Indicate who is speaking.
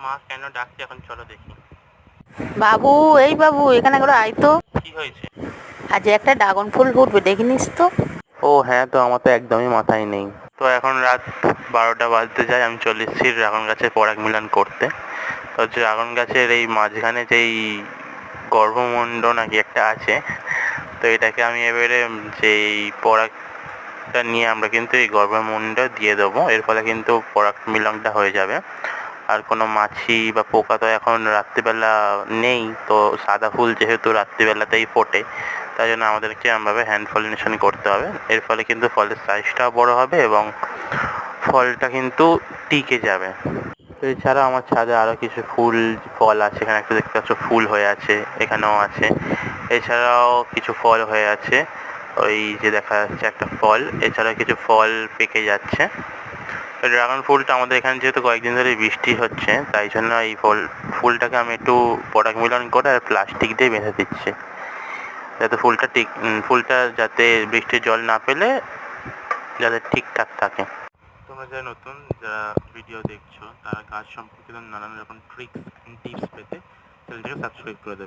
Speaker 1: মা কেন ডাকছে এখন, চলো দেখি।
Speaker 2: বাবু, এই বাবু এখানে করে আয় তো।
Speaker 1: কি হয়েছে?
Speaker 2: আজ একটা ড্রাগন ফুল ফুটবে, দেখিনিস তো?
Speaker 1: ও হ্যাঁ, তো আমার তো একদমই মাথায় নেই। তো এখন রাত 12টা বাজতে যায়, আমি চলে এসেছি ড্রাগন গাছের পরাগ মিলন করতে। তো ড্রাগন গাছের এই মাঝখানে যেই গর্ভমুণ্ড নাকি একটা আছে, তো এটাকে আমি এবারে যেই পরাগটা নিয়ে আমরা কিন্তু এই গর্ভমুণ্ড দিয়ে দেবো, এর ফলে কিন্তু পরাগ মিলনটা হয়ে যাবে। আর কোনো মাছি বা পোকা তো এখন রাত্রিবেলা নেই, তো সাদা ফুল যেহেতু রাত্রিবেলাতেই ফোটে, তাই জন্য আমাদেরকে এরমভাবে হ্যান্ড পলিনেশন করতে হবে। এর ফলে কিন্তু ফলের সাইজটাও বড় হবে এবং ফলটা কিন্তু টিকে যাবে। এছাড়া আমার ছাদে আরও কিছু ফল আছে, এখানে একটা দেখতে পাচ্ছ ফুল হয়ে আছে, এখানেও আছে। এছাড়াও কিছু ফল হয়ে আছে, ওই যে দেখা যাচ্ছে একটা ফল, এছাড়াও কিছু ফল পেকে যাচ্ছে। ড্রাগন ফুলটা আমাদের এখানে যেহেতু কয়েকদিন ধরে বৃষ্টি হচ্ছে, তাই জন্য এই ফুলটাকে আমি একটু পরাগ মিলন করে আর প্লাস্টিক দিয়ে বেঁধে দিচ্ছি, যাতে ফুলটা যাতে বৃষ্টির জল না পেলে যাতে ঠিকঠাক থাকে। তোমরা যারা নতুন যারা ভিডিও দেখছো, তারা গাছ সম্পর্কিত নানান রকম ট্রিক্স অ্যান্ড টিপস পেতে চ্যানেলটিকে সাবস্ক্রাইব করে দেবে।